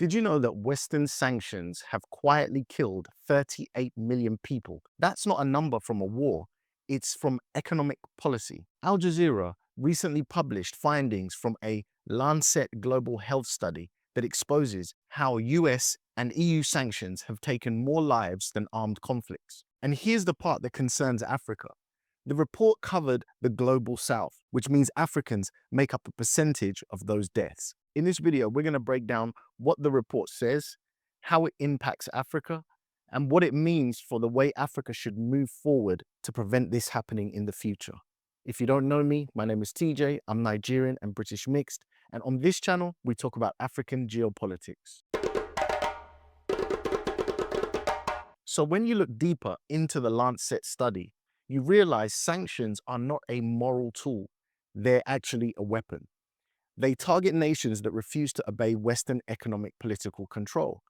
Did you know that Western sanctions have quietly killed 38 million people? That's not a number from a war, it's from economic policy. Al Jazeera recently published findings from a Lancet Global Health study that exposes how US and EU sanctions have taken more lives than armed conflicts. And here's the part that concerns Africa. The report covered the global south, which means Africans make up a percentage of those deaths. In this video, we're going to break down what the report says, how it impacts Africa, and what it means for the way Africa should move forward to prevent this happening in the future. If you don't know me, my name is TJ, I'm Nigerian and British mixed, and on this channel, we talk about African geopolitics. So when you look deeper into the Lancet study, you realize sanctions are not a moral tool, they're actually a weapon. They target nations that refuse to obey Western economic political control.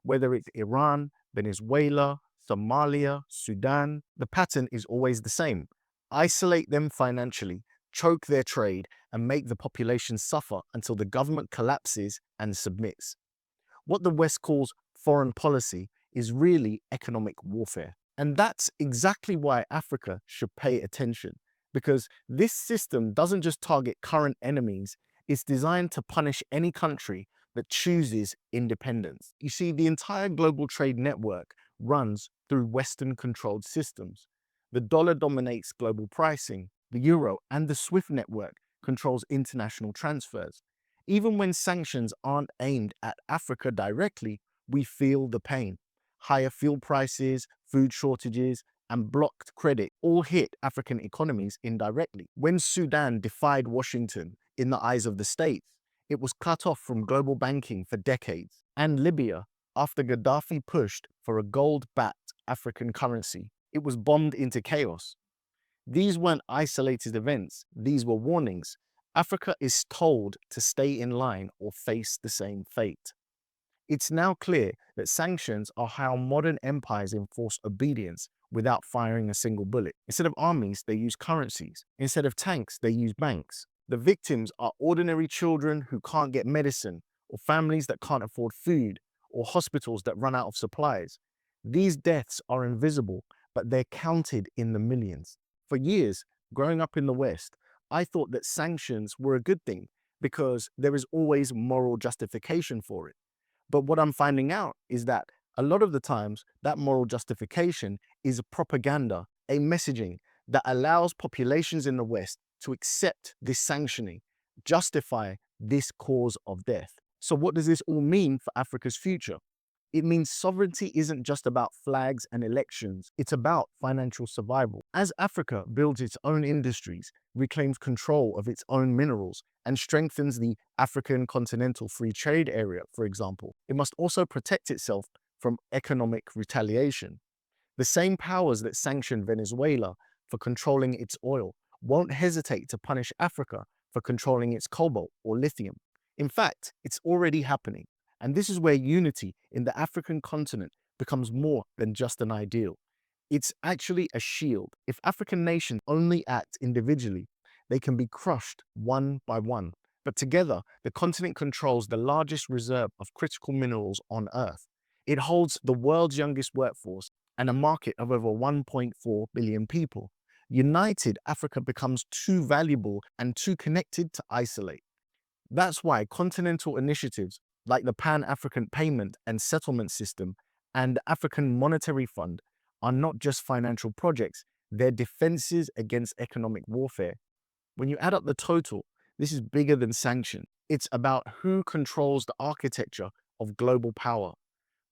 Whether it's Iran, Venezuela, Somalia, Sudan, the pattern is always the same. Isolate them financially, choke their trade, and make the population suffer until the government collapses and submits. What the West calls foreign policy is really economic warfare. And that's exactly why Africa should pay attention, because this system doesn't just target current enemies, it's designed to punish any country that chooses independence. You see, the entire global trade network runs through Western-controlled systems. The dollar dominates global pricing. The euro and the SWIFT network controls international transfers. Even when sanctions aren't aimed at Africa directly, we feel the pain. Higher fuel prices, food shortages, and blocked credit all hit African economies indirectly. When Sudan defied Washington in the eyes of the states, it was cut off from global banking for decades. And Libya, after Gaddafi pushed for a gold-backed African currency, it was bombed into chaos. These weren't isolated events, these were warnings. Africa is told to stay in line or face the same fate. It's now clear that sanctions are how modern empires enforce obedience without firing a single bullet. Instead of armies, they use currencies. Instead of tanks, they use banks. The victims are ordinary children who can't get medicine, or families that can't afford food, or hospitals that run out of supplies. These deaths are invisible, but they're counted in the millions. For years, growing up in the West, I thought that sanctions were a good thing because there is always moral justification for it. But what I'm finding out is that a lot of the times that moral justification is a propaganda, a messaging that allows populations in the West to accept this sanctioning, justify this cause of death. So what does this all mean for Africa's future? It means sovereignty isn't just about flags and elections, it's about financial survival. As Africa builds its own industries, reclaims control of its own minerals, and strengthens the African Continental Free Trade Area, for example, it must also protect itself from economic retaliation. The same powers that sanction Venezuela for controlling its oil won't hesitate to punish Africa for controlling its cobalt or lithium. In fact, it's already happening. And this is where unity in the African continent becomes more than just an ideal. It's actually a shield. If African nations only act individually, they can be crushed one by one. But together, the continent controls the largest reserve of critical minerals on Earth. It holds the world's youngest workforce and a market of over 1.4 billion people. United, Africa becomes too valuable and too connected to isolate. That's why continental initiatives like the Pan-African Payment and Settlement System and the African Monetary Fund are not just financial projects, they're defenses against economic warfare. When you add up the total, this is bigger than sanction. It's about who controls the architecture of global power.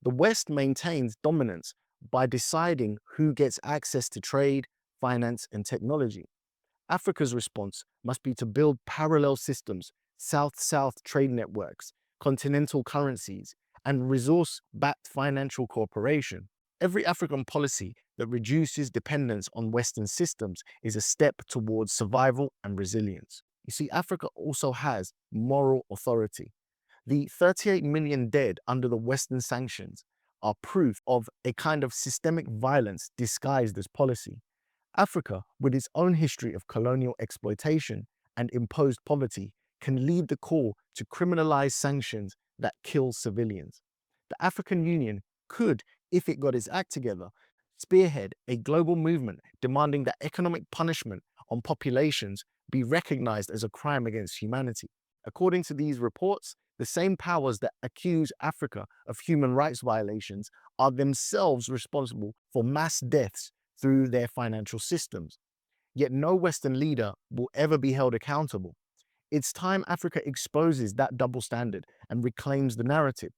The West maintains dominance by deciding who gets access to trade, finance, and technology. Africa's response must be to build parallel systems, South-South trade networks, continental currencies, and resource-backed financial cooperation. Every African policy that reduces dependence on Western systems is a step towards survival and resilience. You see, Africa also has moral authority. The 38 million dead under the Western sanctions are proof of a kind of systemic violence disguised as policy. Africa, with its own history of colonial exploitation and imposed poverty, can lead the call to criminalize sanctions that kills civilians. The African Union could, if it got its act together, spearhead a global movement demanding that economic punishment on populations be recognized as a crime against humanity. According to these reports, the same powers that accuse Africa of human rights violations are themselves responsible for mass deaths through their financial systems. Yet no Western leader will ever be held accountable. It's time Africa exposes that double standard and reclaims the narrative.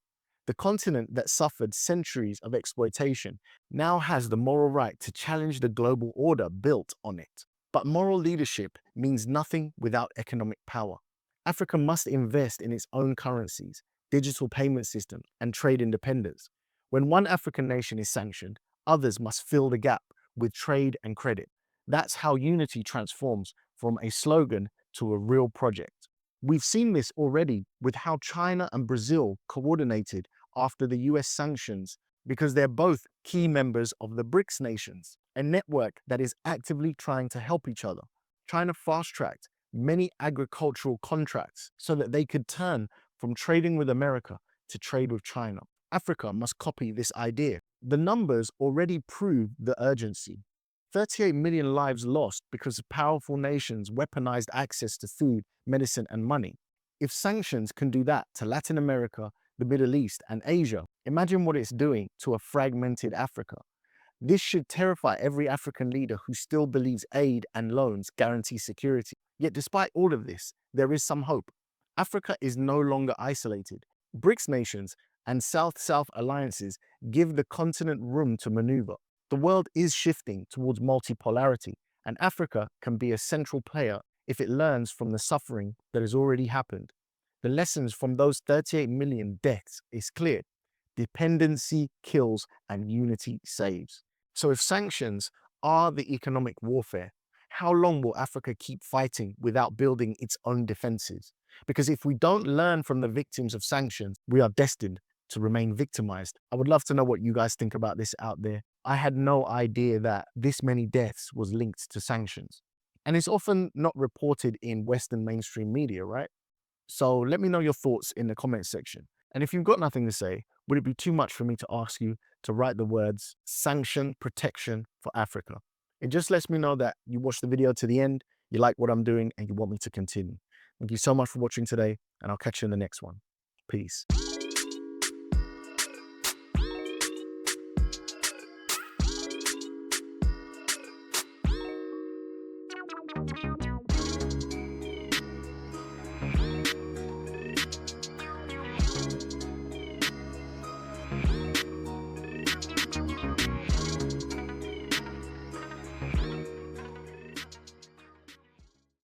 The continent that suffered centuries of exploitation now has the moral right to challenge the global order built on it. But moral leadership means nothing without economic power. Africa must invest in its own currencies, digital payment systems, and trade independence. When one African nation is sanctioned, others must fill the gap with trade and credit. That's how unity transforms from a slogan to a real project. We've seen this already with how China and Brazil coordinated after the US sanctions because they're both key members of the BRICS nations, a network that is actively trying to help each other. China fast-tracked many agricultural contracts so that they could turn from trading with America to trade with China. Africa must copy this idea. The numbers already prove the urgency. 38 million lives lost because powerful nations weaponized access to food, medicine, and money. If sanctions can do that to Latin America, the Middle East, and Asia, imagine what it's doing to a fragmented Africa. This should terrify every African leader who still believes aid and loans guarantee security. Yet despite all of this, there is some hope. Africa is no longer isolated. BRICS nations and South-South alliances give the continent room to maneuver. The world is shifting towards multipolarity, and Africa can be a central player if it learns from the suffering that has already happened. The lessons from those 38 million deaths is clear. Dependency kills and unity saves. So if sanctions are the economic warfare, how long will Africa keep fighting without building its own defenses? Because if we don't learn from the victims of sanctions, we are destined to remain victimized. I would love to know what you guys think about this out there. I had no idea that this many deaths was linked to sanctions. And it's often not reported in Western mainstream media, right? So let me know your thoughts in the comments section. And if you've got nothing to say, would it be too much for me to ask you to write the words sanction protection for Africa? It just lets me know that you watched the video to the end, you like what I'm doing, and you want me to continue. Thank you so much for watching today, and I'll catch you in the next one. Peace.